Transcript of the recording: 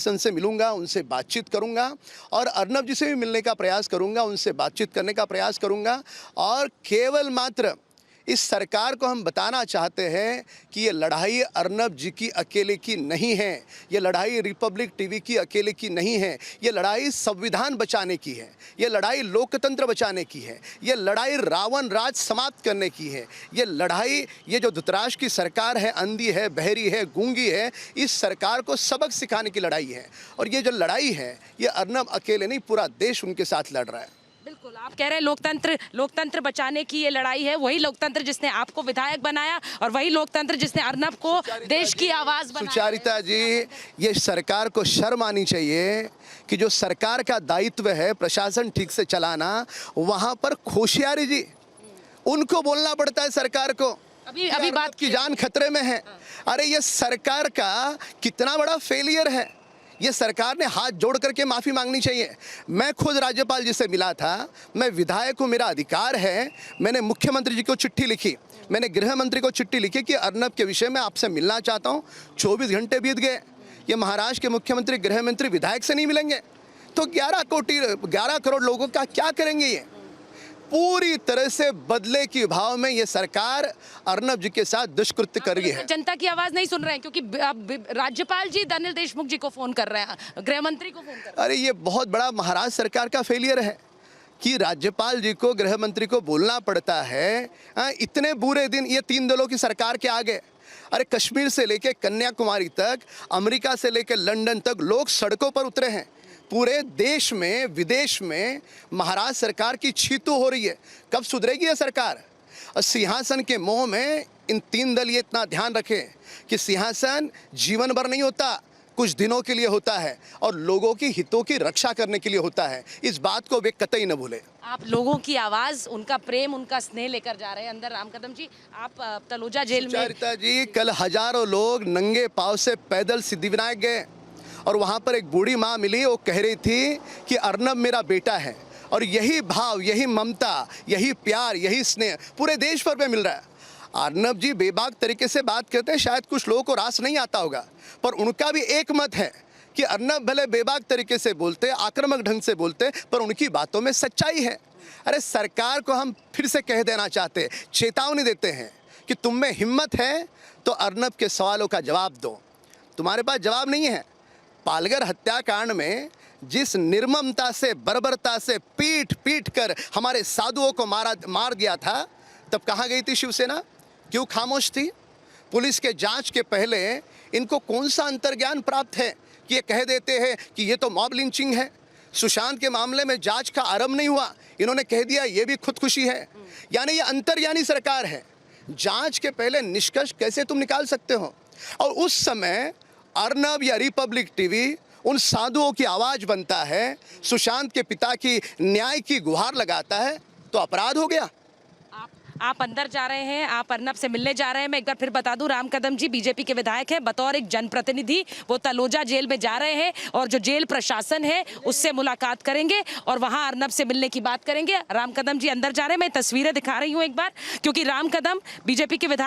प्रशासन से मिलूंगा, उनसे बातचीत करूंगा और अर्नब जी से भी मिलने का प्रयास करूंगा, उनसे बातचीत करने का प्रयास करूंगा। और केवल मात्र इस सरकार को हम बताना चाहते हैं कि ये लड़ाई अर्नब जी की अकेले की नहीं है, ये लड़ाई रिपब्लिक टीवी की अकेले की नहीं है, ये लड़ाई संविधान बचाने की है, ये लड़ाई लोकतंत्र बचाने की है, ये लड़ाई रावण राज समाप्त करने की है, ये लड़ाई, ये जो धृतराष्ट्र की सरकार है, अंधी है, बहरी है, गूंगी है, इस सरकार को सबक सिखाने की लड़ाई है। और ये जो लड़ाई है, ये अर्नब अकेले नहीं, पूरा देश उनके साथ लड़ रहा है। बिल्कुल, आप कह रहे हैं लोकतंत्र बचाने की ये लड़ाई है, वही लोकतंत्र जिसने आपको विधायक बनाया और वही लोकतंत्र जिसने अर्नब को देश की आवाज बनाया। सुचारिता जी, ये सरकार को शर्म आनी चाहिए कि जो सरकार का दायित्व है प्रशासन ठीक से चलाना, वहां पर खोशियारी जी उनको बोलना पड़ता है सरकार को। अभी बात की जान खतरे में है। अरे ये सरकार का कितना बड़ा फेलियर है, ये सरकार ने हाथ जोड़ करके माफ़ी मांगनी चाहिए। मैं खुद राज्यपाल जी से मिला था, मैं विधायक हूँ, मेरा अधिकार है। मैंने मुख्यमंत्री जी को चिट्ठी लिखी, मैंने गृह मंत्री को चिट्ठी लिखी कि अर्नब के विषय में आपसे मिलना चाहता हूँ। 24 घंटे बीत गए, ये महाराष्ट्र के मुख्यमंत्री, गृह मंत्री विधायक से नहीं मिलेंगे तो 11 करोड़ लोगों का क्या करेंगे? ये पूरी तरह से बदले की भाव में ये सरकार अर्नब जी के साथ दुष्कृत्य कर रही है। जनता की आवाज नहीं सुन रहे हैं क्योंकि राज्यपाल जी अनिल देशमुख जी को फोन कर रहे हैं, गृह मंत्री को फोन कर रहे हैं। अरे ये बहुत बड़ा महाराष्ट्र सरकार का फेलियर है कि राज्यपाल जी को, गृह मंत्री को बोलना पड़ता है। इतने बुरे दिन ये 3 दलों की सरकार के आगे। अरे कश्मीर से लेके कन्याकुमारी तक, अमेरिका से लेके लंदन तक लोग सड़कों पर उतरे हैं। पूरे देश में, विदेश में महाराष्ट्र सरकार की छीतू हो रही है। कब सुधरेगी ये सरकार? और सिंहासन के मोह में इन 3 दल ये इतना ध्यान रखें कि सिंहासन जीवन भर नहीं होता, कुछ दिनों के लिए होता है और लोगों की हितों की रक्षा करने के लिए होता है। इस बात को वे कतई न भूले। आप लोगों की आवाज, उनका प्रेम, उनका स्नेह लेकर जा रहे हैं अंदर। राम कदम जी, आप तलोजा जेल में। सुचारिता जी, कल हजारों लोग नंगे पांव से पैदल सिद्धिविनायक गए और वहाँ पर एक बूढ़ी माँ मिली, वो कह रही थी कि अर्नब मेरा बेटा है। और यही भाव, यही ममता, यही प्यार, यही स्नेह पूरे देश भर में मिल रहा है। अर्नब जी बेबाक तरीके से बात करते हैं, शायद कुछ लोगों को रास नहीं आता होगा, पर उनका भी एक मत है कि अर्नब भले बेबाक तरीके से बोलते, आक्रामक ढंग से बोलते, पर उनकी बातों में सच्चाई है। अरे सरकार को हम फिर से कह देना चाहते, चेतावनी देते हैं कि तुम में हिम्मत है तो अर्नब के सवालों का जवाब दो। तुम्हारे पास जवाब नहीं है। पालघर हत्याकांड में जिस निर्ममता से, बर्बरता से पीट पीट कर हमारे साधुओं को मार दिया था, तब कहाँ गई थी शिवसेना? क्यों खामोश थी? पुलिस के जांच के पहले इनको कौन सा अंतर्ज्ञान प्राप्त है कि ये कह देते हैं कि ये तो मॉब लिंचिंग है? सुशांत के मामले में जांच का आरंभ नहीं हुआ, इन्होंने कह दिया ये भी खुदकुशी है। यानी ये अंतर्ज्ञानी सरकार है। जांच के पहले निष्कर्ष कैसे तुम निकाल सकते हो? और उस समय अर्नब या रिपब्लिक टीवी उन साधुओं की आवाज बनता है, सुशांत के पिता की न्याय की गुहार लगाता है, तो अपराध हो गया। आप अंदर जा रहे हैं, आप अर्नब से मिलने जा रहे हैं। मैं एक बार फिर बता दूं, राम कदम जी बीजेपी के विधायक हैं, बतौर एक जनप्रतिनिधि वो तलोजा जेल में जा रहे हैं और जो जेल प्रशासन है उससे मुलाकात करेंगे और वहां अर्नब से मिलने की बात करेंगे। राम कदम जी अंदर जा रहे हैं, मैं तस्वीरें दिखा रही हूँ एक बार, क्योंकि राम कदम बीजेपी के विधायक